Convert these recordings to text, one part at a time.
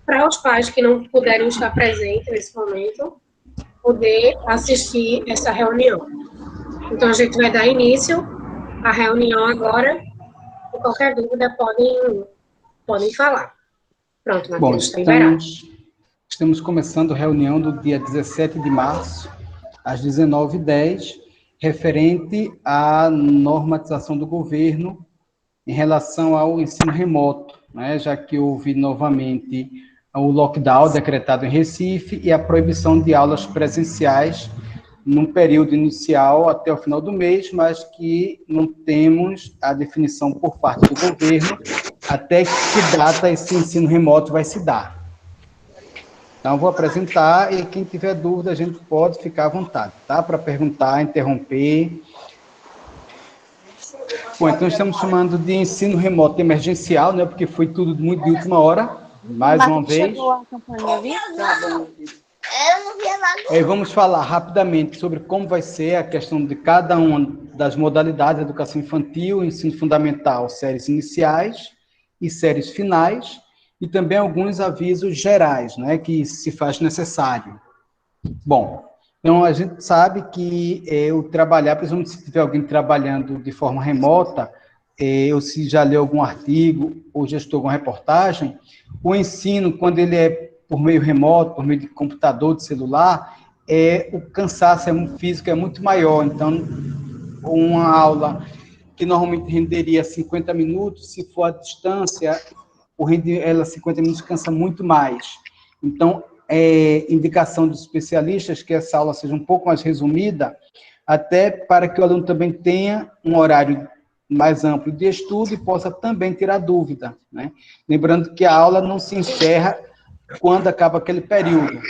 para os pais que não puderem estar presentes nesse momento, poder assistir essa reunião. Então, a gente vai dar início à reunião agora, e qualquer dúvida podem falar. Pronto, Bom, Matheus, está liberado. Estamos começando a reunião do dia 17 de março, às 19h10, referente à normatização do governo em relação ao ensino remoto, né, já que houve novamente o lockdown decretado em Recife e a proibição de aulas presenciais num período inicial até o final do mês, mas que não temos a definição por parte do governo até que data esse ensino remoto vai se dar. Então, vou apresentar e quem tiver dúvida, a gente pode ficar à vontade, tá? Para perguntar, interromper. Bom, então estamos chamando de ensino remoto emergencial, né? Porque foi tudo muito de última hora, mais uma vez. Chegou a campanha, viu? Vamos falar rapidamente sobre como vai ser a questão de cada uma das modalidades de educação infantil, ensino fundamental, séries iniciais e séries finais, e também alguns avisos gerais, né, que se faz necessário. Bom, então a gente sabe que o trabalhar, principalmente se tiver alguém trabalhando de forma remota, ou se já leu algum artigo, ou já estudou alguma reportagem, o ensino, quando ele é por meio remoto, por meio de computador, de celular, o cansaço físico é muito maior. Então, uma aula que normalmente renderia 50 minutos, se for à distância, ela 50 minutos cansa muito mais. Então, indicação dos especialistas que essa aula seja um pouco mais resumida, até para que o aluno também tenha um horário mais amplo de estudo e possa também tirar dúvida, né? Lembrando que a aula não se encerra quando acaba aquele período,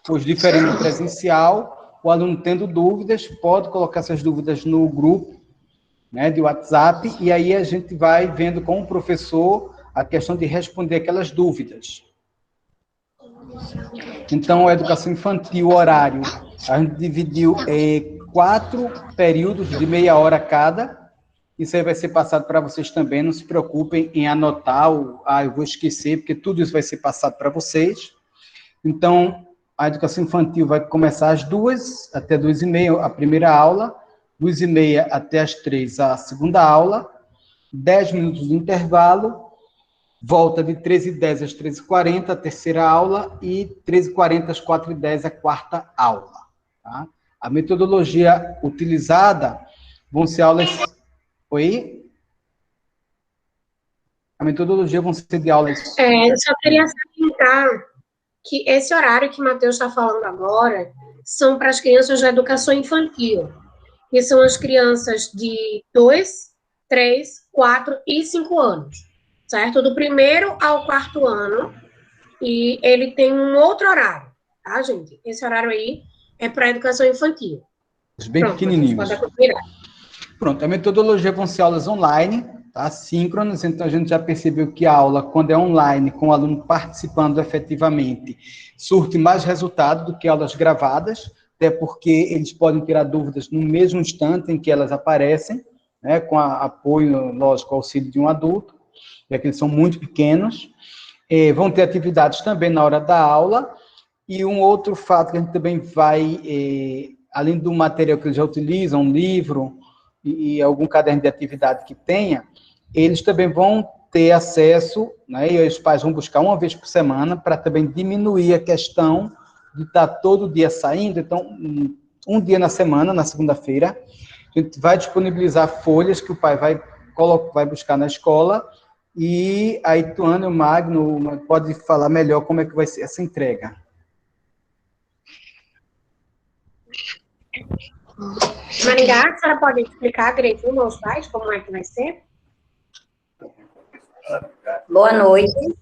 pois diferente do presencial, o aluno tendo dúvidas, pode colocar essas dúvidas no grupo, né, de WhatsApp, e aí a gente vai vendo com o professor a questão de responder aquelas dúvidas. Então, a educação infantil, o horário, a gente dividiu 4 períodos de meia hora cada. Isso aí vai ser passado para vocês também, não se preocupem em anotar, eu vou esquecer, porque tudo isso vai ser passado para vocês. Então, a educação infantil vai começar às 2 até 2h30, a primeira aula, 2h30 até às 3, a segunda aula, 10 minutos de intervalo, volta de 13h10 às 13h40, a terceira aula, e 13h40 às 4h10, a quarta aula. Tá? A metodologia utilizada vão ser aulas... Oi? A metodologia vão ser de aulas... Só queria salientar que esse horário que o Matheus está falando agora são para as crianças da educação infantil, que são as crianças de 2, 3, 4 e 5 anos, certo? Do 1º ao 4º ano, e ele tem um outro horário, tá, gente? Esse horário aí é para a educação infantil. Bem Pronto, pequenininhos. Pronto, a metodologia vão ser aulas online, tá? Síncronas, então a gente já percebeu que a aula, quando é online, com o aluno participando efetivamente, surte mais resultado do que aulas gravadas, até porque eles podem tirar dúvidas no mesmo instante em que elas aparecem, né, com apoio, lógico, auxílio de um adulto, já que eles são muito pequenos. Vão ter atividades também na hora da aula, e um outro fato que a gente também vai, além do material que eles já utilizam, um livro e algum caderno de atividade que tenha, eles também vão ter acesso, né, e os pais vão buscar uma vez por semana, para também diminuir a questão de estar todo dia saindo. Então, um dia na semana, na segunda-feira, a gente vai disponibilizar folhas que o pai vai buscar na escola, e a Ituane, o Magno, pode falar melhor como é que vai ser essa entrega. Maringá, a senhora pode explicar direitinho aos pais como é que vai ser? Boa noite.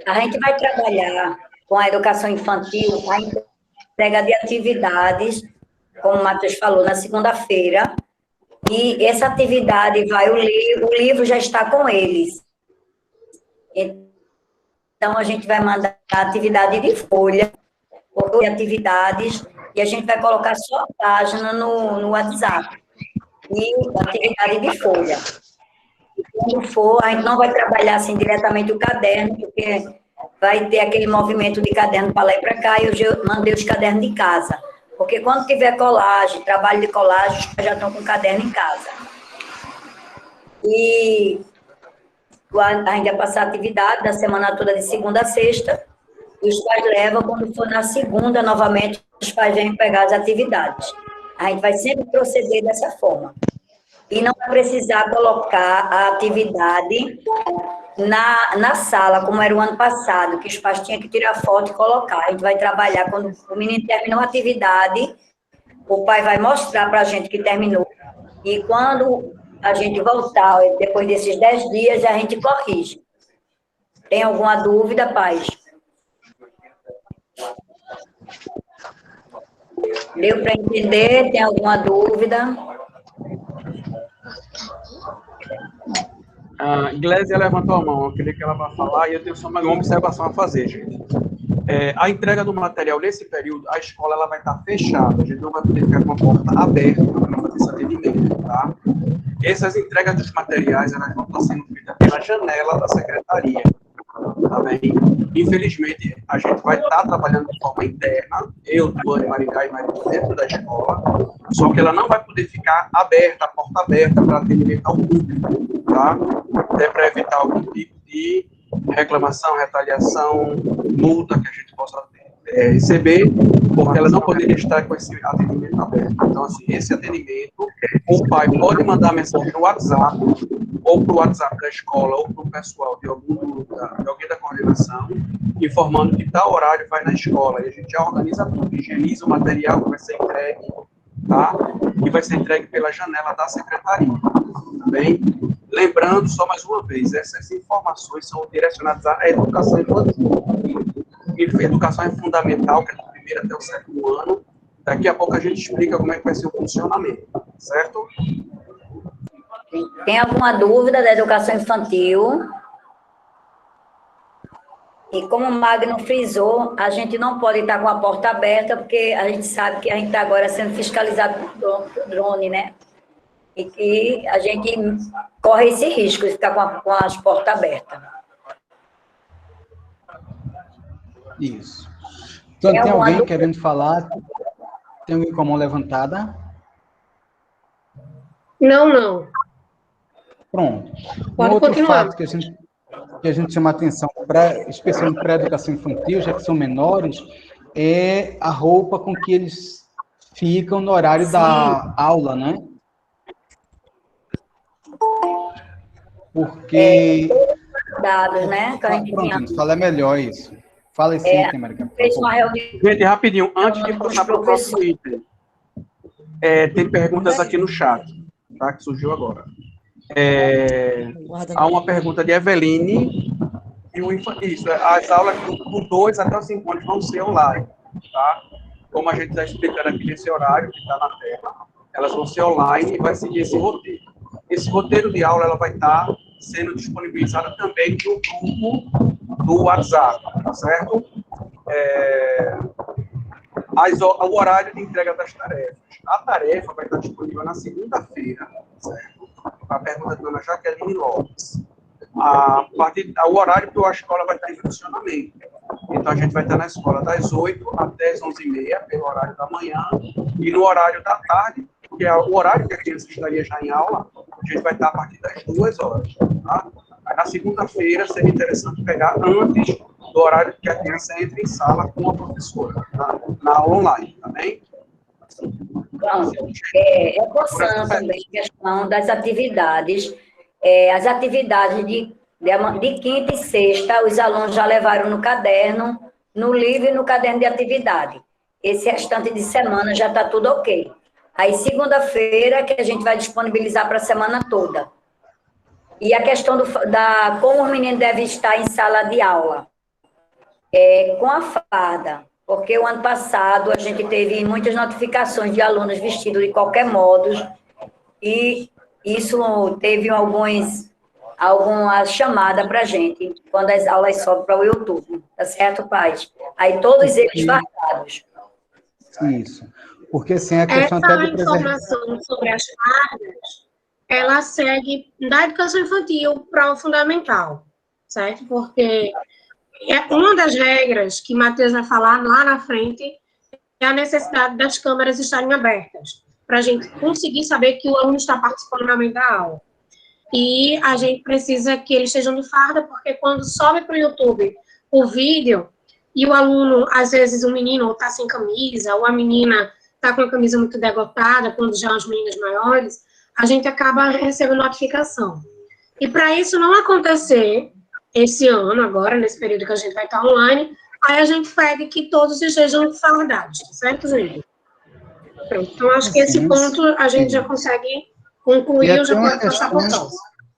A gente vai trabalhar com a educação infantil, a entrega de atividades, como o Matheus falou, na segunda-feira, e essa atividade o livro já está com eles. Então, a gente vai mandar a atividade de folha, de atividades, e a gente vai colocar só a página no WhatsApp, e atividade de folha. E quando for, a gente não vai trabalhar assim diretamente o caderno, porque vai ter aquele movimento de caderno para lá e para cá, e eu mandei os cadernos de casa. Porque quando tiver colagem, trabalho de colagem, os pais já estão com o caderno em casa. E a gente vai passar a atividade da semana toda, de segunda a sexta, e os pais levam, quando for na segunda, novamente, os pais vêm pegar as atividades. A gente vai sempre proceder dessa forma. E não vai precisar colocar a atividade na sala, como era o ano passado, que os pais tinham que tirar foto e colocar. A gente vai trabalhar, quando o menino terminou a atividade, o pai vai mostrar para a gente que terminou, e quando a gente voltar, depois desses 10 dias, a gente corrige. Tem alguma dúvida, pais? Deu para entender? Tem alguma dúvida? A Glésia levantou a mão, eu queria que ela vá falar, e eu tenho só mais uma observação a fazer, gente. A entrega do material nesse período, a escola ela vai estar fechada, a gente não vai poder ficar com a porta aberta para fazer esse atendimento, tá? Essas entregas dos materiais, elas vão estar sendo feitas pela janela da secretaria, tá bem? Infelizmente, a gente vai estar trabalhando de forma interna, eu, Tuane, Maricá e Maria, dentro da escola, só que ela não vai poder ficar aberta, a porta aberta para atendimento ao público, tá? Até para evitar algum tipo de reclamação, retaliação, multa que a gente possa receber, porque ela não poderia estar com esse atendimento aberto. Então, assim, esse atendimento, o pai pode mandar mensagem no WhatsApp, ou para o WhatsApp da escola, ou para o pessoal de alguém da coordenação, informando que tal horário vai na escola. E a gente já organiza tudo, higieniza o material que vai ser entregue, tá? E vai ser entregue pela janela da secretaria, tá bem? Lembrando, só mais uma vez, essas informações são direcionadas à educação infantil. Educação é fundamental, que é do primeiro até o 7º ano. Daqui a pouco a gente explica como é que vai ser o funcionamento, certo? Tem alguma dúvida da educação infantil? E como o Magno frisou, a gente não pode estar com a porta aberta, porque a gente sabe que a gente está agora sendo fiscalizado por drone, né? E que a gente corre esse risco de ficar com as portas abertas. Isso. Então, tem alguém querendo falar? Tem alguém com a mão levantada? Não. Pronto. Pode outro continuar. fato que a gente chama a atenção, especialmente para a educação infantil, já que são menores, é a roupa com que eles ficam no horário Sim. da aula, né? Porque... dados, né? Que a gente pronto, fala melhor isso. Fala assim, Maricá. Fez uma reunião. Gente, rapidinho, antes de passar para o próximo item, tem perguntas aqui no chat, tá? Que surgiu agora. Há uma pergunta de Eveline e isso, as aulas do 2 até os 5 anos vão ser online, tá? Como a gente está explicando aqui nesse horário que está na tela, elas vão ser online e vai seguir esse roteiro. Esse roteiro de aula ela vai estar sendo disponibilizada também no grupo do WhatsApp, tá certo? O horário de entrega das tarefas. A tarefa vai estar disponível na segunda-feira, certo? A pergunta da dona Jaqueline Lopes. O horário que a escola vai estar em funcionamento. Então, a gente vai estar na escola das 8 até as 11h30, pelo horário da manhã, e no horário da tarde, que é o horário que a criança estaria já em aula, a gente vai estar a partir das 2 horas, tá? Aí, na segunda-feira, seria interessante pegar antes do horário que a criança entra em sala com a professora, tá? Na aula online, tá bem? Reforçando também a questão das atividades. As atividades de quinta e sexta, os alunos já levaram no caderno, no livro e no caderno de atividade. Esse restante de semana já está tudo ok. Aí, segunda-feira, que a gente vai disponibilizar para a semana toda. E a questão como os meninos devem estar em sala de aula. Com a farda, porque o ano passado a gente teve muitas notificações de alunos vestidos de qualquer modo, e isso teve alguma chamada para a gente, quando as aulas sobem para o YouTube, tá certo, pais? Aí todos eles fardados. Isso. Porque assim, a questão Essa até de informação sobre as fardas, ela segue da educação infantil para o fundamental, certo? Porque Uma das regras que Matheus vai falar lá na frente é a necessidade das câmeras estarem abertas, para a gente conseguir saber que o aluno está participando realmente da aula. E a gente precisa que eles estejam de farda, porque quando sobe para o YouTube o vídeo, e o aluno, às vezes o menino está sem camisa, ou a menina está com a camisa muito degotada, quando já as meninas maiores, a gente acaba recebendo notificação. E para isso não acontecer esse ano, agora, nesse período que a gente vai estar online, aí a gente pede que todos estejam fardados, certo, gente? Pronto, então, acho que esse ponto a gente já consegue concluir, eu já pode passar por causa.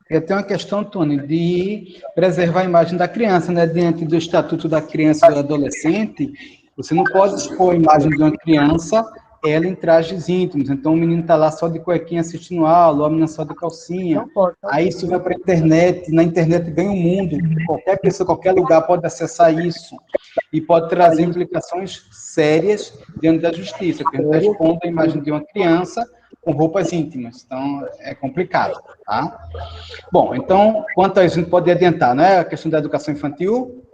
E tem uma questão, Tony, de preservar a imagem da criança, né? Diante do Estatuto da Criança e do Adolescente, você não pode expor a imagem de uma criança, ela em trajes íntimos. Então, o menino está lá só de cuequinha assistindo aula, ou a menina só de calcinha. Aí isso vai para a internet, na internet ganha o mundo. Qualquer pessoa, qualquer lugar pode acessar isso. E pode trazer implicações sérias diante da justiça, porque a gente está expondo a imagem de uma criança com roupas íntimas. Então, é complicado, tá? Bom, então, quanto a isso, a gente pode adiantar, né? A questão da educação infantil?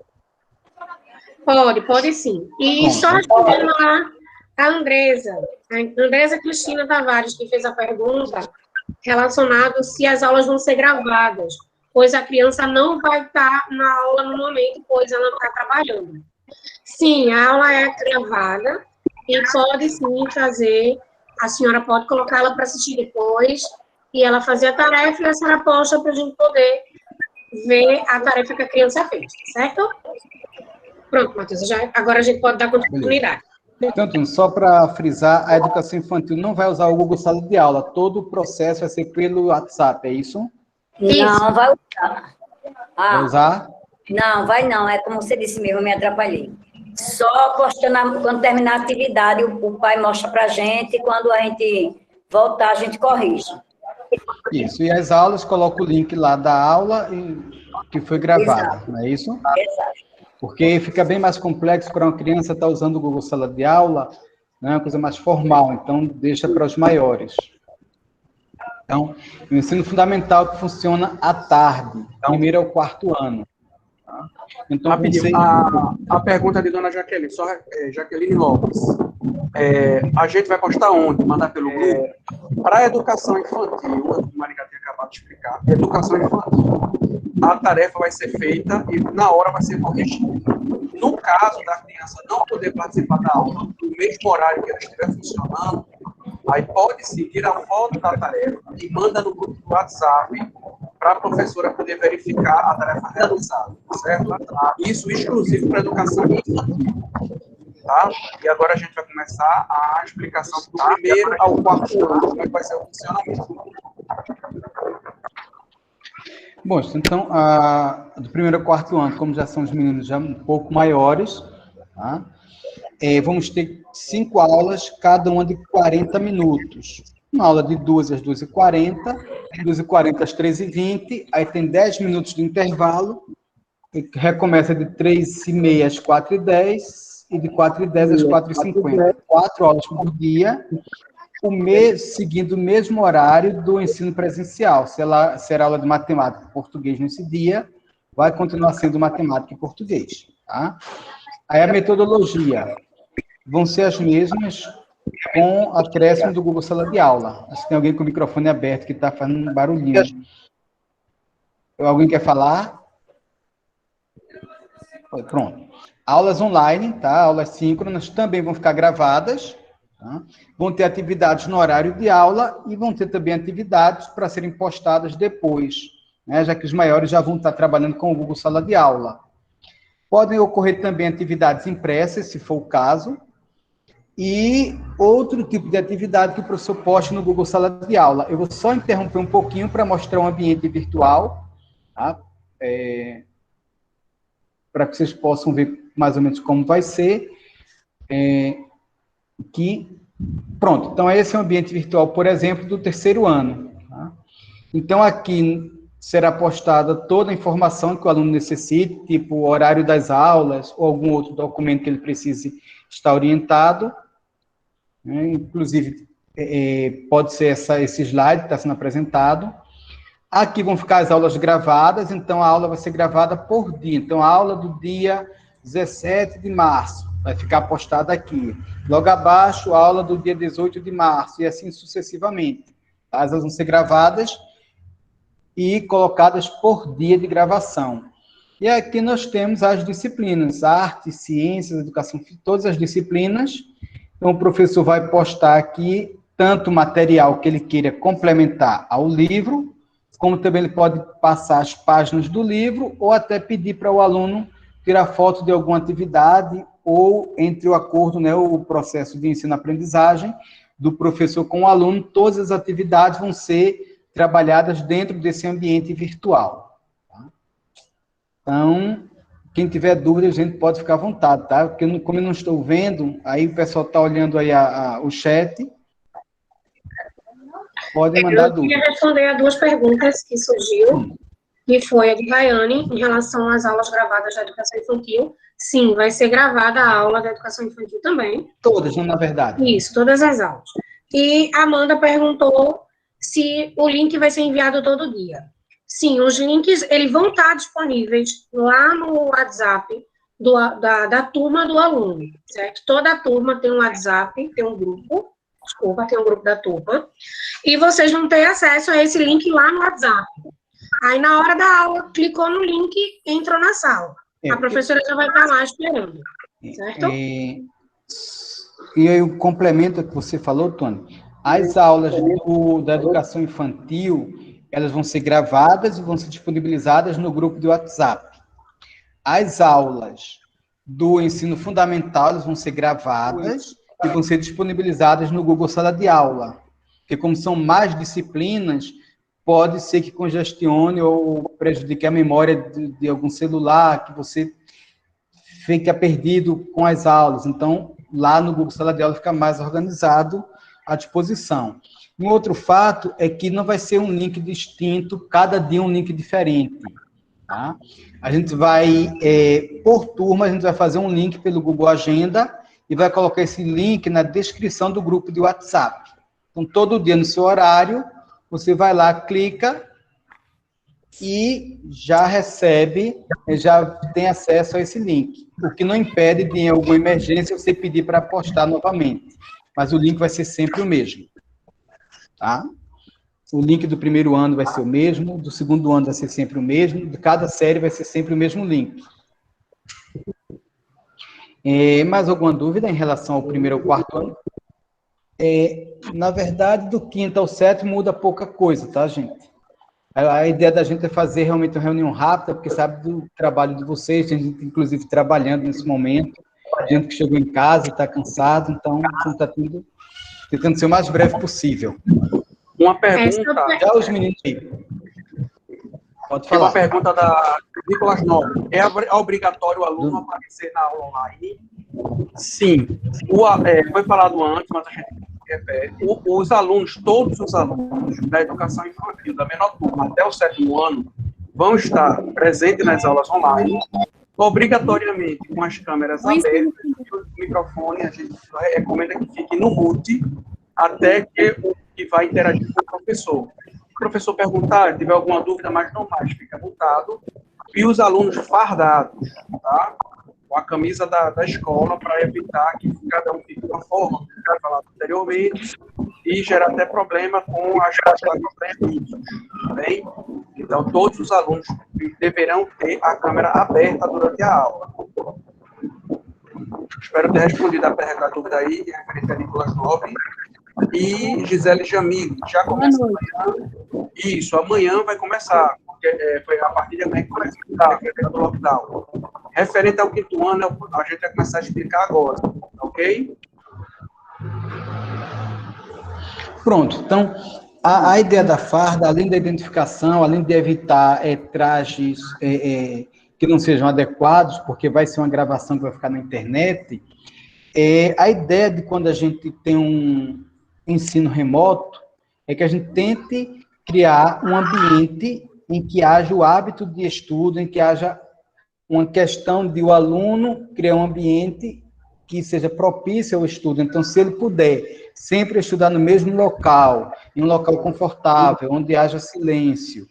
Pode sim. E só respondendo lá a Andresa Cristina Tavares, que fez a pergunta relacionada se as aulas vão ser gravadas, pois a criança não vai estar na aula no momento, pois ela está trabalhando. Sim, a aula é gravada e pode sim fazer, a senhora pode colocá-la para assistir depois e ela fazer a tarefa e a senhora posta para a gente poder ver a tarefa que a criança fez, certo? Pronto, Matheus, agora a gente pode dar continuidade. Então, só para frisar, a educação infantil não vai usar o Google Sala de Aula, todo o processo vai ser pelo WhatsApp, é isso? Não, vai usar. Vai usar? Não, vai não, é como você disse mesmo, eu me atrapalhei. Só postando, quando terminar a atividade, o pai mostra para a gente, e quando a gente voltar, a gente corrige. Isso, e as aulas, coloca o link lá da aula que foi gravada, Exato. não é isso? Exato. Porque fica bem mais complexo para uma criança estar usando o Google Sala de Aula, né, uma coisa mais formal, então deixa para os maiores. Então, o ensino fundamental que funciona à tarde, primeiro ao quarto ano. Tá? Então, a pergunta de dona Jaqueline, Jaqueline Lopes. A gente vai postar onde? Mandar pelo grupo? Para a educação infantil, como a Maria tinha acabado de explicar, educação infantil, a tarefa vai ser feita e na hora vai ser corrigida. No caso da criança não poder participar da aula no mesmo horário que ela estiver funcionando, aí pode-se tirar foto da tarefa e manda no grupo do WhatsApp para a professora poder verificar a tarefa realizada, certo? Isso exclusivo para a educação infantil. Tá? E agora a gente vai começar a explicação do primeiro ao quarto ano, como é que vai ser o funcionamento. Bom, então, do primeiro ao quarto ano, como já são os meninos já um pouco maiores, tá? Vamos ter 5 aulas, cada uma de 40 minutos. Uma aula de 2 às 2h40, 2h40 às 3h20, aí tem 10 minutos de intervalo, e recomeça de 3h30 às 4h10, e de 4h10 às 4h50. 4 aulas por dia, seguindo o mesmo horário do ensino presencial. Se ela será aula de matemática e português nesse dia, vai continuar sendo matemática e português. Tá? Aí a metodologia vão ser as mesmas, com acréscimo do Google Sala de Aula. Acho que tem alguém com o microfone aberto que está fazendo um barulhinho. Alguém quer falar? Pronto. Aulas online, tá? Aulas síncronas também vão ficar gravadas. Tá? Vão ter atividades no horário de aula e vão ter também atividades para serem postadas depois, né? Já que os maiores já vão estar trabalhando com o Google Sala de Aula. Podem ocorrer também atividades impressas, se for o caso, e outro tipo de atividade que o professor poste no Google Sala de Aula. Eu vou só interromper um pouquinho para mostrar um ambiente virtual, tá? Para que vocês possam ver mais ou menos como vai ser. Pronto, então esse é o ambiente virtual, por exemplo, do terceiro ano. Tá? Então, aqui será postada toda a informação que o aluno necessite, tipo o horário das aulas, ou algum outro documento que ele precise estar orientado. Inclusive, pode ser esse slide que está sendo apresentado. Aqui vão ficar as aulas gravadas, então a aula vai ser gravada por dia. Então, a aula do dia 17 de março vai ficar postada aqui. Logo abaixo, a aula do dia 18 de março, e assim sucessivamente. As aulas vão ser gravadas e colocadas por dia de gravação. E aqui nós temos as disciplinas, arte, ciências, educação, todas as disciplinas. Então, o professor vai postar aqui tanto material que ele queira complementar ao livro, como também ele pode passar as páginas do livro, ou até pedir para o aluno tirar foto de alguma atividade, ou entre o acordo, né, o processo de ensino-aprendizagem do professor com o aluno, todas as atividades vão ser trabalhadas dentro desse ambiente virtual. Tá? Então, quem tiver dúvida, a gente pode ficar à vontade, tá? Porque como eu não estou vendo, aí o pessoal está olhando aí o chat, pode mandar dúvida. Eu queria responder a duas perguntas que surgiu, que foi a de Rayane, em relação às aulas gravadas da educação infantil. Sim, vai ser gravada a aula da educação infantil também. Todas, na verdade. Isso, todas as aulas. E a Amanda perguntou se o link vai ser enviado todo dia. Sim, os links, eles vão estar disponíveis lá no WhatsApp da turma do aluno, certo? Toda a turma tem um WhatsApp, tem um grupo, tem um grupo da turma, e vocês vão ter acesso a esse link lá no WhatsApp. Aí, na hora da aula, clicou no link, entrou na sala. A professora já vai estar lá esperando, certo? E aí, o complemento que você falou, Tony, as aulas da educação infantil, elas vão ser gravadas e vão ser disponibilizadas no grupo de WhatsApp. As aulas do ensino fundamental, elas vão ser gravadas e vão ser disponibilizadas no Google Sala de Aula. Porque como são mais disciplinas, pode ser que congestione ou prejudique a memória de algum celular, que você fica perdido com as aulas. Então, lá no Google Sala de Aula fica mais organizado à disposição. Um outro fato é que não vai ser um link distinto, cada dia um link diferente. Tá? A gente vai, por turma, a gente vai fazer um link pelo Google Agenda e vai colocar esse link na descrição do grupo de WhatsApp. Então, todo dia no seu horário, você vai lá, clica e já recebe, já tem acesso a esse link. O que não impede de, em alguma emergência, você pedir para postar novamente. Mas o link vai ser sempre o mesmo. Tá? O link do primeiro ano vai ser o mesmo, do segundo ano vai ser sempre o mesmo, de cada série vai ser sempre o mesmo link. Mais alguma dúvida em relação ao primeiro ou quarto ano? Na verdade, do quinto ao sétimo muda pouca coisa, tá, gente? A ideia da gente é fazer realmente uma reunião rápida, porque sabe do trabalho de vocês, tem gente, inclusive, trabalhando nesse momento, gente que chegou em casa e está cansado, então, está tudo tentando ser o mais breve possível. Uma pergunta... Já os meninos aí. Pode falar. Tem uma pergunta da Nicolas Nobre. É obrigatório o aluno aparecer na aula online? Sim. Foi falado antes, mas a gente repete. Os alunos, todos os alunos da educação infantil, da menor turma até o 7º ano, vão estar presentes nas aulas online, obrigatoriamente com as câmeras abertas e o microfone, a gente recomenda que fique no mute, até que vai interagir com o professor. O professor perguntar, tiver alguma dúvida, mas não mais, fica mutado. E os alunos fardados, tá? Com a camisa da escola, para evitar que cada um fique de uma forma, como foi falado anteriormente, e gerar até problema com as vídeos, tá bem? Então, todos os alunos deverão ter a câmera aberta durante a aula. Espero ter respondido a dúvida aí, referente a Nicolas Nobre. E Gisele Jamil, já começa amanhã. Isso, amanhã vai começar, porque foi a partir de amanhã que começa o lockdown. Referente ao 5º ano, a gente vai começar a explicar agora, ok? Pronto, então, a ideia da farda, além da identificação, além de evitar trajes que não sejam adequados, porque vai ser uma gravação que vai ficar na internet, a ideia de quando a gente tem um ensino remoto é que a gente tente criar um ambiente em que haja o hábito de estudo, em que haja uma questão de o aluno criar um ambiente que seja propício ao estudo. Então, se ele puder sempre estudar no mesmo local, em um local confortável, onde haja silêncio,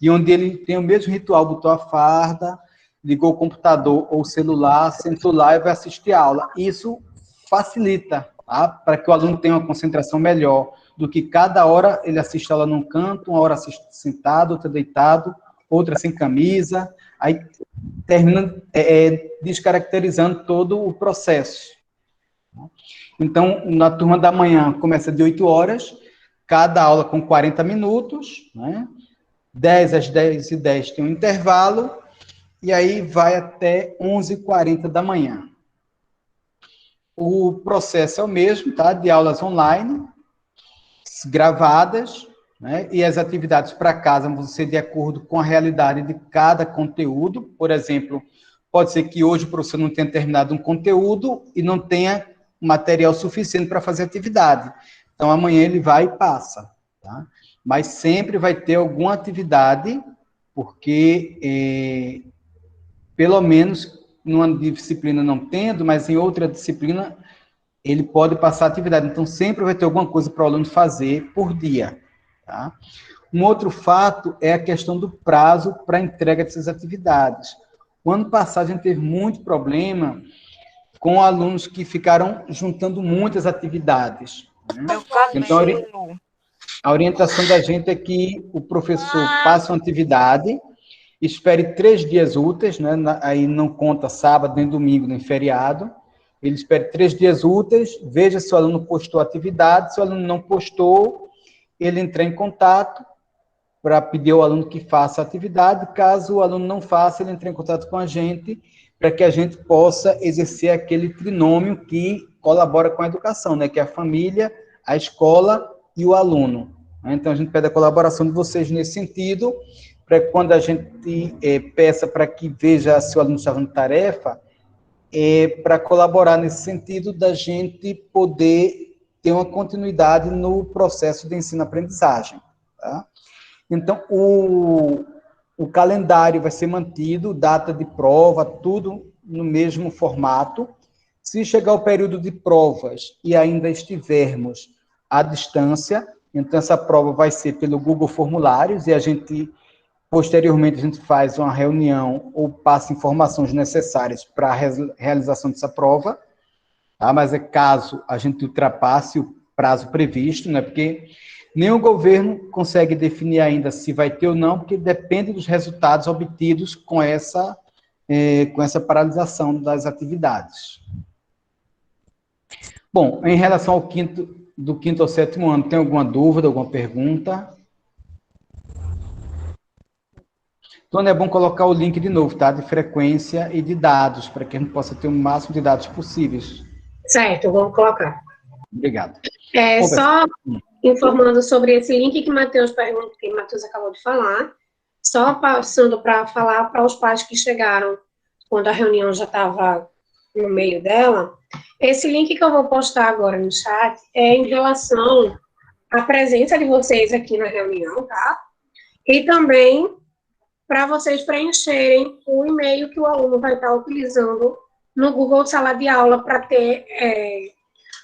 e onde ele tem o mesmo ritual, botou a farda, ligou o computador ou o celular, sentou lá e vai assistir a aula. Isso facilita, tá? Para que o aluno tenha uma concentração melhor do que cada hora ele assiste a aula num canto, uma hora assiste sentado, outra deitado, outra sem camisa, aí termina descaracterizando todo o processo. Então, na turma da manhã começa de 8 horas, cada aula com 40 minutos, né? 10 às 10h10 tem um intervalo, e aí vai até 11h40 da manhã. O processo é o mesmo, tá? De aulas online, gravadas, né? E as atividades para casa vão ser de acordo com a realidade de cada conteúdo. Por exemplo, pode ser que hoje o professor não tenha terminado um conteúdo e não tenha material suficiente para fazer atividade. Então, amanhã ele vai e passa, tá? Mas sempre vai ter alguma atividade, porque, pelo menos, numa disciplina não tendo, mas em outra disciplina, ele pode passar atividade. Então, sempre vai ter alguma coisa para o aluno fazer por dia, tá? Um outro fato é a questão do prazo para a entrega dessas atividades. O ano passado, a gente teve muito problema com alunos que ficaram juntando muitas atividades, né? Então, a orientação da gente é que o professor passe uma atividade, espere 3 dias úteis, né? Aí não conta sábado, nem domingo, nem feriado. Ele espere 3 dias úteis, veja se o aluno postou a atividade. Se o aluno não postou, ele entra em contato para pedir ao aluno que faça a atividade. Caso o aluno não faça, ele entra em contato com a gente, para que a gente possa exercer aquele trinômio que colabora com a educação, né? Que é a família, a escola e o aluno. Então, a gente pede a colaboração de vocês nesse sentido, para que quando a gente peça para que veja se o aluno está fazendo tarefa, para colaborar nesse sentido da gente poder ter uma continuidade no processo de ensino-aprendizagem, tá? Então, o calendário vai ser mantido, data de prova, tudo no mesmo formato. Se chegar o período de provas e ainda estivermos à distância, então essa prova vai ser pelo Google Formulários, e a gente, posteriormente, a gente faz uma reunião ou passa informações necessárias para a realização dessa prova, tá? Mas é caso a gente ultrapasse o prazo previsto, né? Porque nem o governo consegue definir ainda se vai ter ou não, porque depende dos resultados obtidos com essa paralisação das atividades. Bom, em relação ao do quinto ao sétimo ano, tem alguma dúvida, alguma pergunta? Então, é bom colocar o link de novo, tá? De frequência e de dados, para que a gente possa ter o máximo de dados possíveis. Certo, vamos colocar. Obrigado. Só informando sobre esse link que Matheus perguntou, que Matheus acabou de falar, só passando para falar para os pais que chegaram quando a reunião já estava no meio dela. Esse link que eu vou postar agora no chat é em relação à presença de vocês aqui na reunião, tá? E também para vocês preencherem o e-mail que o aluno vai estar utilizando no Google Sala de Aula para ter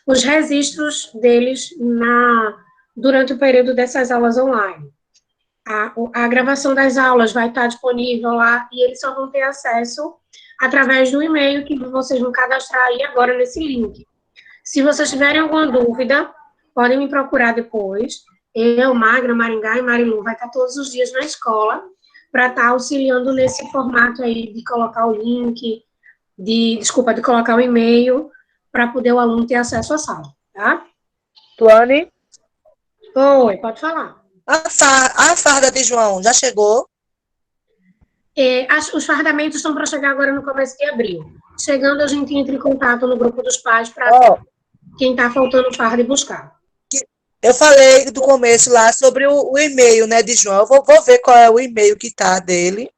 os registros deles durante o período dessas aulas online. A gravação das aulas vai estar disponível lá e eles só vão ter acesso através do e-mail que vocês vão cadastrar aí agora nesse link. Se vocês tiverem alguma dúvida, podem me procurar depois. Eu, Magna, Maringá e Marilu vai estar todos os dias na escola para estar auxiliando nesse formato aí de colocar o link, de colocar o e-mail para poder o aluno ter acesso à sala, tá? Tuane? Oi, pode falar. A farda de João já chegou? Os fardamentos estão para chegar agora no começo de abril. Chegando, a gente entra em contato no grupo dos pais para quem está faltando farda e buscar. Eu falei do começo lá sobre o e-mail, né, de João. Eu vou ver qual é o e-mail que tá dele.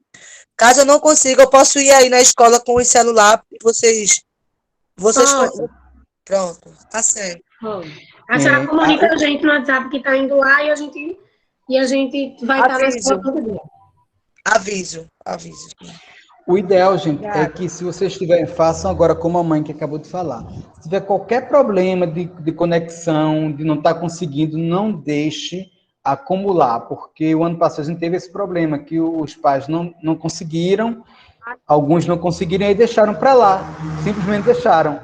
Caso eu não consiga, eu posso ir aí na escola com o celular e vocês pronto, tá certo. A senhora comunica a gente no WhatsApp que está indo lá e a gente vai estar na escola todo dia. Aviso. O ideal, gente, é que se vocês tiverem, façam agora como a mãe que acabou de falar. Se tiver qualquer problema de conexão, de não estar conseguindo, não deixe acumular, porque o ano passado a gente teve esse problema, que os pais não conseguiram, alguns não conseguiram e deixaram para lá, simplesmente deixaram.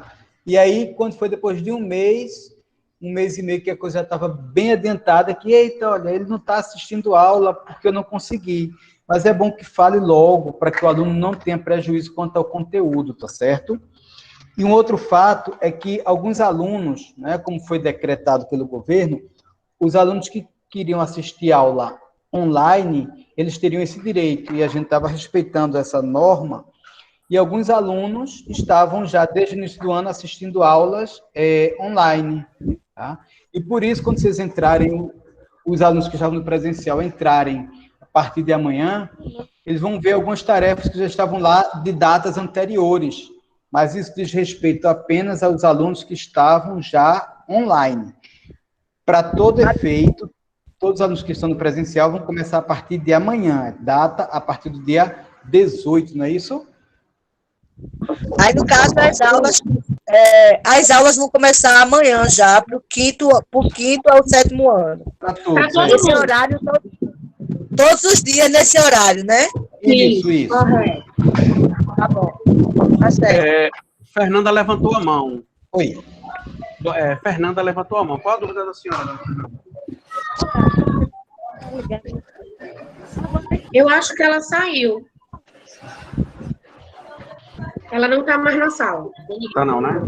E aí, quando foi depois de um mês e meio que a coisa já estava bem adiantada, que, eita, olha, ele não está assistindo aula porque eu não consegui. Mas é bom que fale logo, para que o aluno não tenha prejuízo quanto ao conteúdo, tá certo? E um outro fato é que alguns alunos, né, como foi decretado pelo governo, os alunos que queriam assistir aula online, eles teriam esse direito, e a gente estava respeitando essa norma, e alguns alunos estavam já, desde o início do ano, assistindo aulas online. Tá? E por isso, quando vocês entrarem, os alunos que estavam no presencial entrarem a partir de amanhã, eles vão ver algumas tarefas que já estavam lá de datas anteriores, mas isso diz respeito apenas aos alunos que estavam já online. Para todo efeito, todos os alunos que estão no presencial vão começar a partir de amanhã, data a partir do dia 18, não é isso? Aí, no caso, as aulas vão começar amanhã já, para o quinto ao sétimo ano. Para todos. Esse horário, todos os dias nesse horário, né? Isso. Correto. Tá bom. Tá certo. Fernanda levantou a mão. Oi. Fernanda levantou a mão. Qual a dúvida da senhora? Eu acho que ela saiu. Ela não está mais na sala. Tá não, né?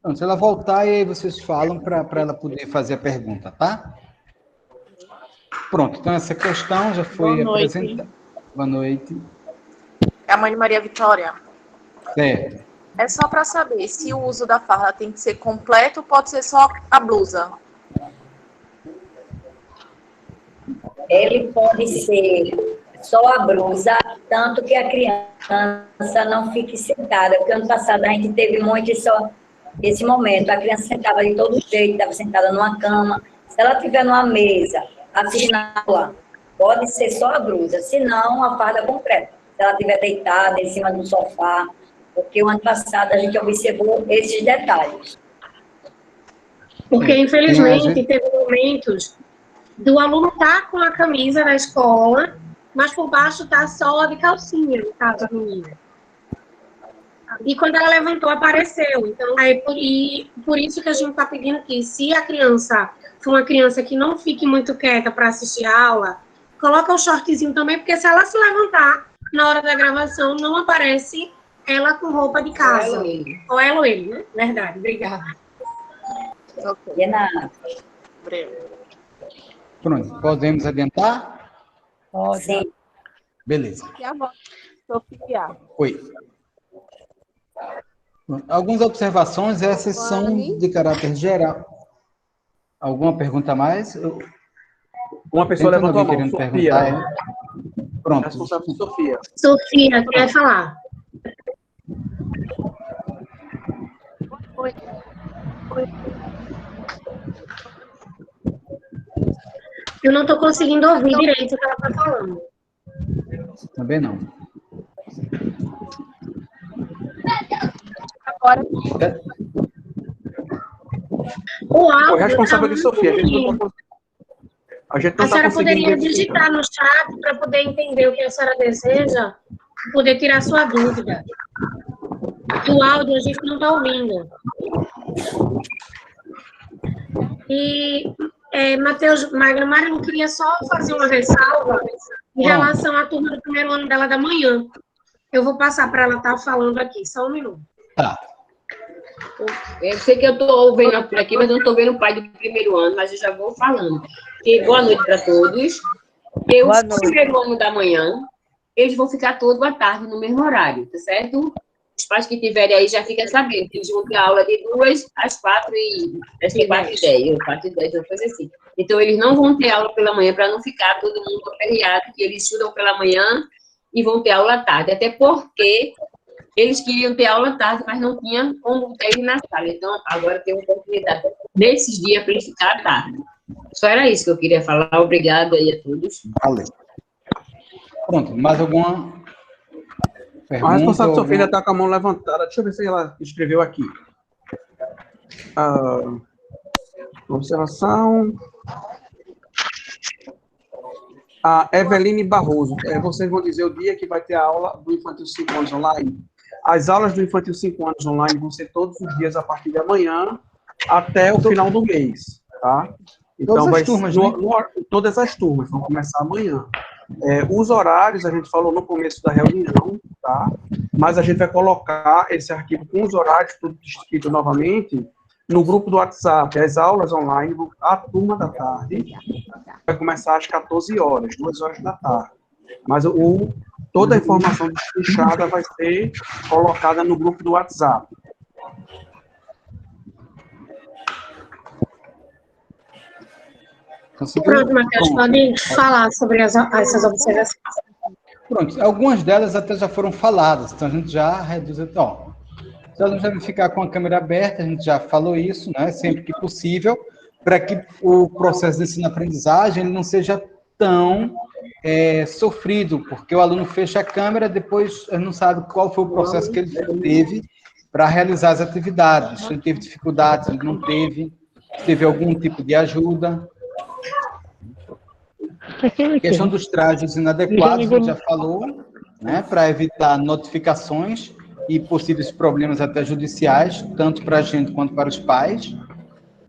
Então, se ela voltar, aí vocês falam para ela poder fazer a pergunta, tá? Pronto, então essa questão já foi apresentada. Boa noite. É a mãe de Maria Vitória. Certo. É só para saber se o uso da farda tem que ser completo ou pode ser só a blusa. Ele pode ser só a blusa, tanto que a criança não fique sentada. Porque ano passado a gente teve muito esse momento. A criança sentava de todo jeito, estava sentada numa cama. Se ela estiver numa mesa, assistindo a aula, pode ser só a blusa, se não, a farda completa. Se ela estiver deitada em cima de um sofá, porque o ano passado a gente observou esses detalhes. Porque, infelizmente, teve momentos do aluno estar com a camisa na escola, mas por baixo está só de calcinha, no caso, a menina. E quando ela levantou, apareceu. Então, por isso que a gente está pedindo que, se a criança for uma criança que não fique muito quieta para assistir a aula, coloca o shortzinho também, porque se ela se levantar na hora da gravação, não aparece ela com roupa de casa. Ou ela ou ele, né? Verdade, obrigada. Ok, Ana. Pronto, podemos adiantar? Pode. Sim. Beleza. E a voz, Sofia? Oi. Algumas observações, essas são de caráter geral. Alguma pergunta a mais? Uma pessoa levantou a mão. Querendo Sofia. perguntar. Pronto. Responsável de Sofia. Sofia, quer falar? Oi. Eu não estou conseguindo ouvir direito o que ela está falando. Também não. Agora, O áudio O responsável tá de Sofia. muito A gente não A está senhora conseguindo poderia identificar. digitar no chat para poder entender o que a senhora deseja, poder tirar sua dúvida. O áudio a gente não está ouvindo. E, Matheus, Mário, eu queria só fazer uma ressalva em relação à turma do primeiro ano dela da manhã. Eu vou passar para ela estar falando aqui, só um minuto. Tá. Eu sei que eu estou ouvindo por aqui, mas não estou vendo o pai do primeiro ano, mas eu já vou falando. E boa noite para todos. Boa O noite. primeiro ano da manhã, eles vão ficar todo à tarde no mesmo horário, tá certo? Os pais que tiverem aí já ficam sabendo que eles vão ter aula de 2 às 4 e acho que 4h10, ou 4h10, uma coisa assim. Então, eles não vão ter aula pela manhã para não ficar todo mundo aperreado, que eles estudam pela manhã e vão ter aula à tarde. Até porque eles queriam ter aula à tarde, mas não tinha como ter eles na sala. Então, agora tem uma oportunidade nesses dias para eles ficar à tarde. Só era isso que eu queria falar. Obrigada aí a todos. Valeu. Pronto, mais alguma pergunta? A responsável de Sofia ainda está com a mão levantada. Deixa eu ver se ela escreveu aqui. Observação. A Eveline Barroso, vocês vão dizer o dia que vai ter a aula do Infantil 5 anos online? As aulas do Infantil 5 anos online vão ser todos os dias a partir de amanhã até o final do mês, tá? Então, todas as turmas, né? Todas as turmas vão começar amanhã. Os horários, a gente falou no começo da reunião, tá? Mas a gente vai colocar esse arquivo com os horários, tudo escrito novamente, no grupo do WhatsApp. As aulas online, a turma da tarde, vai começar às 14 horas, 2 horas da tarde. Mas toda a informação destrinchada vai ser colocada no grupo do WhatsApp. Pronto, Matheus, podem falar sobre essas observações. Pronto, algumas delas até já foram faladas, então a gente já reduz. Então, se ela deve ficar com a câmera aberta, a gente já falou isso, né, sempre que possível, para que o processo de ensino-aprendizagem não seja tão sofrido, porque o aluno fecha a câmera, depois ele não sabe qual foi o processo que ele teve para realizar as atividades. Se ele teve dificuldades, se ele não teve, se teve algum tipo de ajuda. A questão dos trajes inadequados, a gente já falou, né, para evitar notificações e possíveis problemas até judiciais, tanto para a gente quanto para os pais,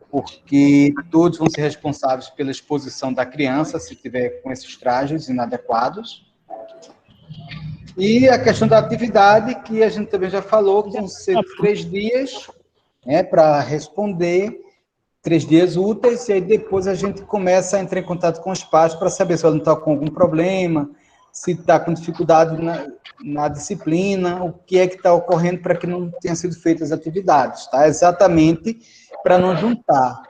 porque todos vão ser responsáveis pela exposição da criança, se tiver com esses trajes inadequados. E a questão da atividade, que a gente também já falou, que vão ser 3 dias, né, para responder, 3 dias úteis, e aí depois a gente começa a entrar em contato com os pais para saber se o aluno está com algum problema, se está com dificuldade na disciplina, o que é que está ocorrendo para que não tenham sido feitas as atividades, tá? Exatamente para não juntar,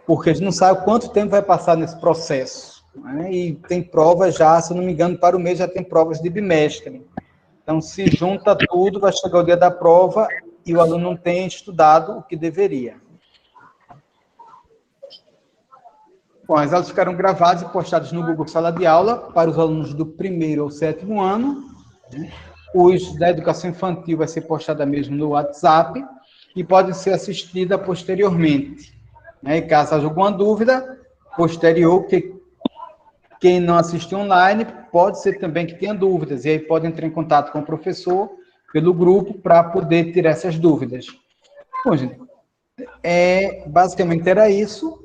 porque a gente não sabe quanto tempo vai passar nesse processo, né? E tem provas já, se eu não me engano, para o mês já tem provas de bimestre. Então, se junta tudo, vai chegar o dia da prova e o aluno não tem estudado o que deveria. Bom, as aulas ficaram gravadas e postadas no Google Sala de Aula para os alunos do 1º ao 7º ano. Os da educação infantil vai ser postada mesmo no WhatsApp e pode ser assistida posteriormente. E caso haja alguma dúvida posterior, que quem não assistiu online pode ser também que tenha dúvidas, e aí pode entrar em contato com o professor pelo grupo para poder tirar essas dúvidas. Bom, gente, basicamente era isso.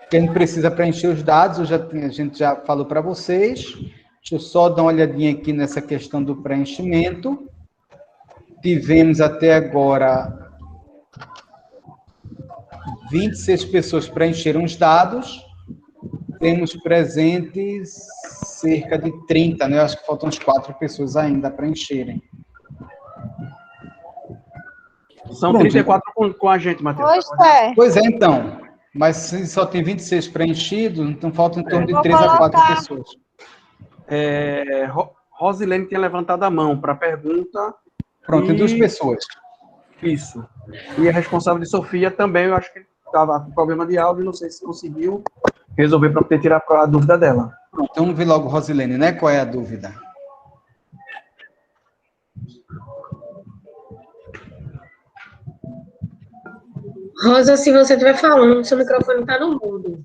Quem precisa preencher os dados, a gente já falou para vocês. Deixa eu só dar uma olhadinha aqui nessa questão do preenchimento. Tivemos até agora 26 pessoas preencheram os dados. Temos presentes cerca de 30, né? Acho que faltam uns 4 pessoas ainda a preencherem. São 34 com a gente, Matheus. Pois é, então. Mas se só tem 26 preenchidos, então faltam em torno de 3 a 4 pessoas. Rosilene tinha levantado a mão para a pergunta. Pronto, tem 2 pessoas. Isso. E a responsável de Sofia também, eu acho que estava com problema de áudio, não sei se conseguiu resolver para poder tirar a dúvida dela. Então, vamos ver logo, Rosilene, né? Qual é a dúvida? Rosa, se você estiver falando, seu microfone está no mudo.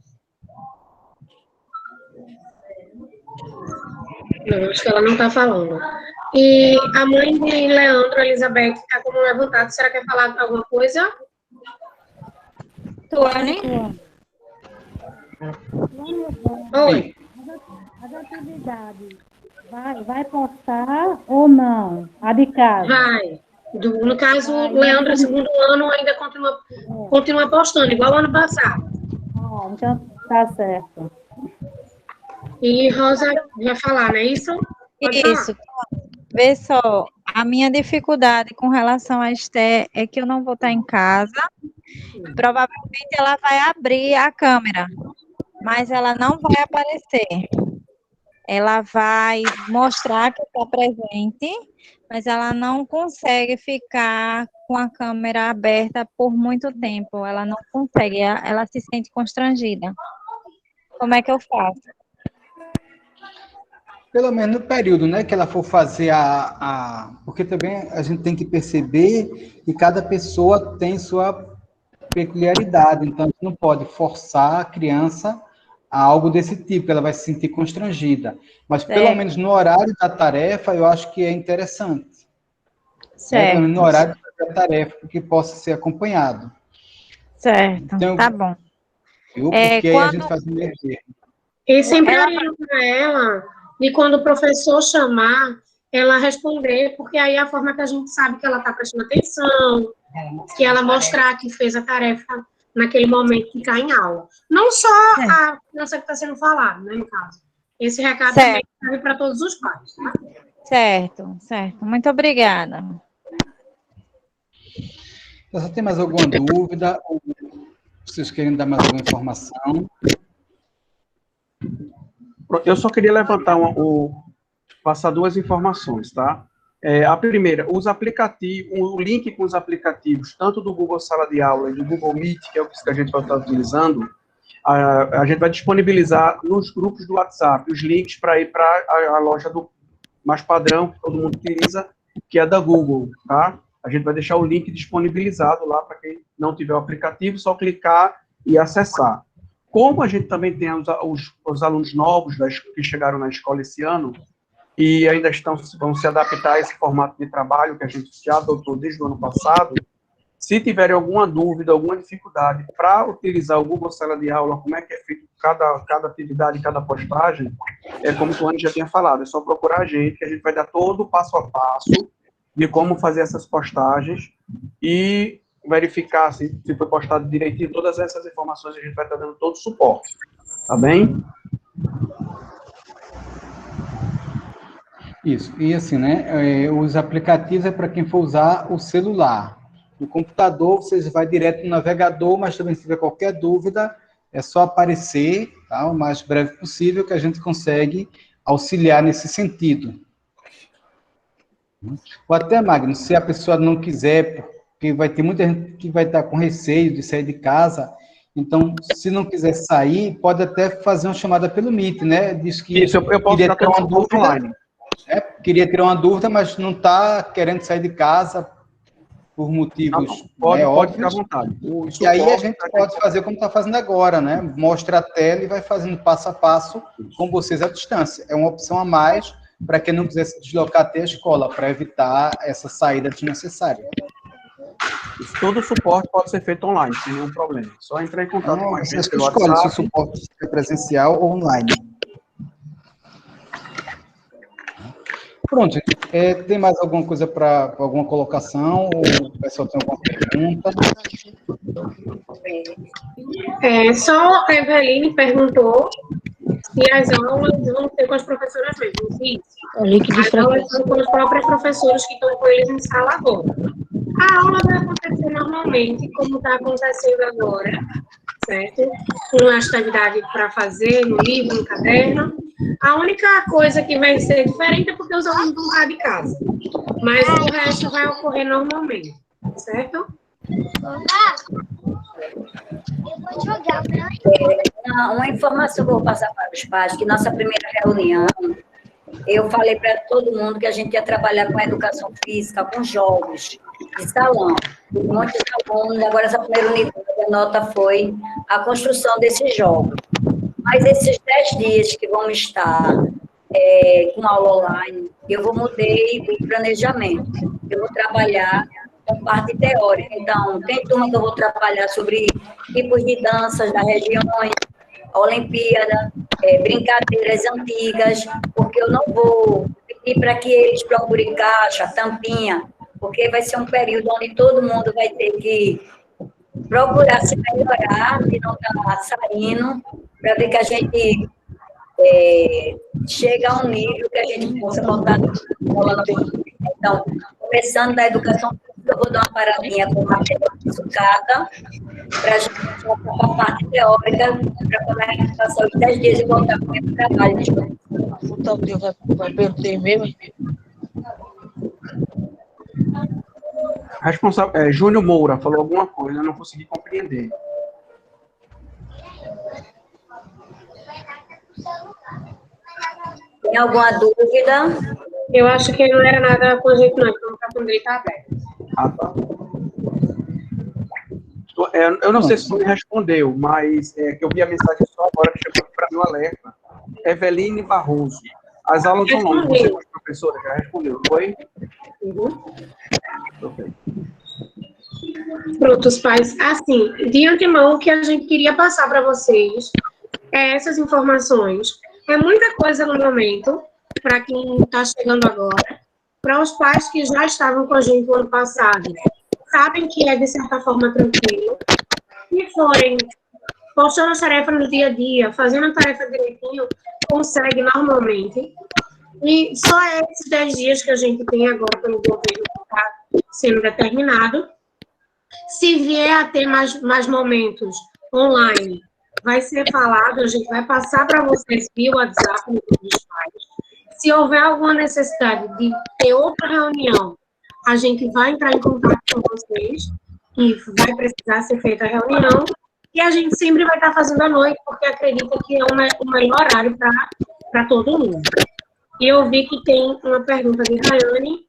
Não, acho que ela não está falando. E a mãe de Leandro, Elizabeth, está com uma vontade. Será que quer falar alguma coisa? Tuane? Oi. As atividades, vai postar ou não? A de casa? Vai. No caso, Leandro, segundo ano, ainda continua postando, igual ao ano passado. Então tá certo. E Rosa vai falar, não é isso? Pode isso. falar. Vê só, a minha dificuldade com relação a Esther é que eu não vou estar em casa. Provavelmente ela vai abrir a câmera, mas ela não vai aparecer. Ela vai mostrar que está presente, mas ela não consegue ficar com a câmera aberta por muito tempo. Ela não consegue, ela se sente constrangida. Como é que eu faço? Pelo menos no período, né, que ela for fazer porque também a gente tem que perceber que cada pessoa tem sua peculiaridade, então a gente não pode forçar a criança a algo desse tipo, ela vai se sentir constrangida. Mas, pelo Certo. menos no horário da tarefa, eu acho que é interessante. Pelo menos no Certo, horário da tarefa, que possa ser acompanhado. certo, Então, tá bom. viu? Porque aí a gente Quando faz um meio termo. E sempre ela oriento para ela, e quando o professor chamar, ela responder, porque aí é a forma que a gente sabe que ela está prestando atenção, que ela mostrar que fez a tarefa naquele momento que está em aula. Não só a criança que está sendo falada, né, no caso. Esse recado também serve para todos os pais, tá? Certo, certo. Muito obrigada. Você tem mais alguma dúvida? Ou vocês querem dar mais alguma informação? Eu só queria levantar passar duas informações, tá? A primeira, os aplicativos, o link com os aplicativos, tanto do Google Sala de Aula e do Google Meet, que é o que a gente vai estar utilizando, a gente vai disponibilizar nos grupos do WhatsApp os links para ir para a loja do mais padrão, que todo mundo utiliza, que é da Google, tá? A gente vai deixar o link disponibilizado lá para quem não tiver o aplicativo, só clicar e acessar. Como a gente também tem os alunos novos que chegaram na escola esse ano e ainda vão se adaptar a esse formato de trabalho que a gente já adotou desde o ano passado, se tiverem alguma dúvida, alguma dificuldade para utilizar o Google Sala de Aula, como é que é feito cada atividade, cada postagem, como o Tony já tinha falado, é só procurar a gente, que a gente vai dar todo o passo a passo de como fazer essas postagens e verificar se foi postado direitinho, todas essas informações a gente vai estar dando todo o suporte, tá bem? Isso, e assim, né, os aplicativos é para quem for usar o celular. No computador, vocês vai direto no navegador, mas também se tiver qualquer dúvida, é só aparecer, tá, o mais breve possível, que a gente consegue auxiliar nesse sentido. Ou até, Magno, se a pessoa não quiser, porque vai ter muita gente que vai estar com receio de sair de casa, então, se não quiser sair, pode até fazer uma chamada pelo Meet, né? Diz que isso, eu posso queria ter uma dúvida online. Queria tirar uma dúvida, mas não está querendo sair de casa por motivos pode ficar à óbvios. vontade. E aí a gente pode fazer como está fazendo agora, né? Mostra a tela e vai fazendo passo a passo com vocês à distância. É uma opção a mais para quem não quiser se deslocar até a escola, para evitar essa saída desnecessária. Todo o suporte pode ser feito online, sem nenhum problema. Só entrar em contato com a gente. Vocês que escolhem se o suporte é presencial ou online. Pronto, tem mais alguma coisa para alguma colocação? Ou o pessoal tem alguma pergunta? Só a Eveline perguntou se as aulas vão ser com as professoras mesmo. Sim, as aulas são com os próprios professores que estão com eles em sala agora. A aula vai acontecer normalmente, como está acontecendo agora, certo? Com a atividade para fazer no livro, no caderno. A única coisa que vai ser diferente é porque os alunos vão estar de casa. Mas o resto vai ocorrer normalmente, certo? Uma informação que eu vou passar para os pais, que nossa primeira reunião, eu falei para todo mundo que a gente ia trabalhar com educação física, com jogos de salão. Muitos alunos, agora essa primeira unidade, a nota foi a construção desses jogos. Mas esses 10 dias que vão estar com aula online, eu mudei o planejamento. Eu vou trabalhar com parte teórica. Então, tem turma que eu vou trabalhar sobre tipos de danças das regiões, Olimpíada, brincadeiras antigas, porque eu não vou pedir para que eles procurem caixa, tampinha, porque vai ser um período onde todo mundo vai ter que procurar se melhorar, se não está saindo, para ver que a gente chega a um nível que a gente possa botar na escola. Então, começando da educação física, eu vou dar uma paradinha com material de sucata, para a gente voltar para a parte teórica, para quando a gente passar os 10 dias e voltar para o mesmo trabalho. Então, Deus vai perder mesmo. Responsável, Júnior Moura falou alguma coisa, eu não consegui compreender. Tem alguma dúvida? Eu acho que não era nada com a gente, não. Então, o microfone dele está aberto. Ah, tá. Eu não sei se você me respondeu, mas que eu vi a mensagem só agora que chegou para mim o alerta. Eveline Barroso. As aulas online, você, professora, já respondeu, foi? Okay. Pronto, os pais. Assim, de antemão, o que a gente queria passar para vocês é essas informações. É muita coisa no momento, para quem está chegando agora, para os pais que já estavam com a gente no ano passado, sabem que é, de certa forma, tranquilo. Se forem postando a tarefa no dia a dia, fazendo a tarefa direitinho, consegue normalmente. E só esses 10 dias que a gente tem agora pelo governo que está sendo determinado. Se vier a ter mais momentos online, vai ser falado, a gente vai passar para vocês via WhatsApp no grupo dos pais. Se houver alguma necessidade de ter outra reunião, a gente vai entrar em contato com vocês e vai precisar ser feita a reunião. E a gente sempre vai estar fazendo à noite, porque acredita que é o melhor horário para todo mundo. E eu vi que tem uma pergunta de Rayane.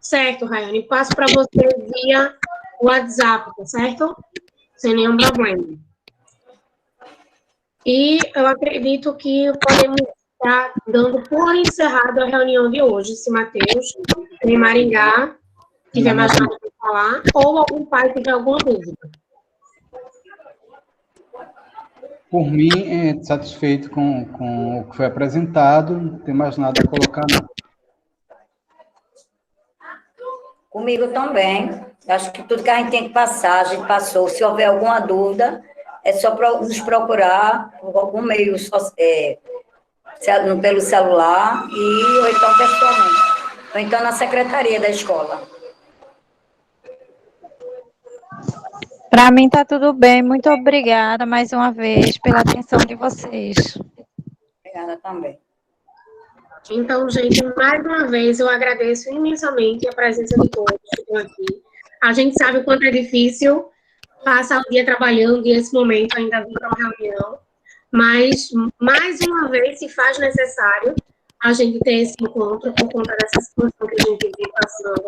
Certo, Rayane, passo para você via WhatsApp, tá certo? Sem nenhum problema. E eu acredito que podemos estar dando por encerrado a reunião de hoje, se Matheus, em Maringá, tiver mais nada para falar, ou algum pai tiver alguma dúvida. Por mim, satisfeito com o que foi apresentado, não tem mais nada a colocar, não. Comigo também. Acho que tudo que a gente tem que passar, a gente passou. Se houver alguma dúvida, é só nos procurar por algum meio, pelo celular, ou então pessoalmente. Ou então na secretaria da escola. Para mim está tudo bem. Muito obrigada mais uma vez pela atenção de vocês. Obrigada também. Então, gente, mais uma vez eu agradeço imensamente a presença de todos que estão aqui. A gente sabe o quanto é difícil passar o dia trabalhando e esse momento ainda vir para uma reunião, mas mais uma vez se faz necessário a gente ter esse encontro por conta dessa situação que a gente vive passando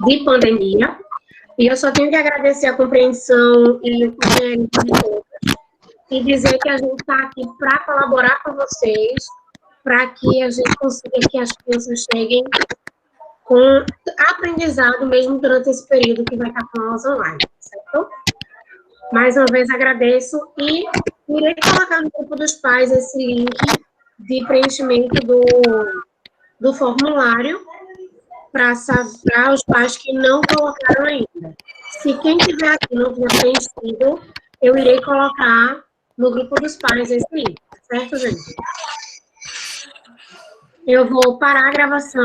de pandemia. E eu só tenho que agradecer a compreensão e o companheirismo de todos e dizer que a gente está aqui para colaborar com vocês, para que a gente consiga que as crianças cheguem com aprendizado mesmo durante esse período que vai estar com aulas online, certo? Mais uma vez agradeço e irei colocar no grupo dos pais esse link de preenchimento do formulário para os pais que não colocaram ainda. Se quem tiver aqui não tiver preenchido, eu irei colocar no grupo dos pais esse link, certo, gente? Eu vou parar a gravação.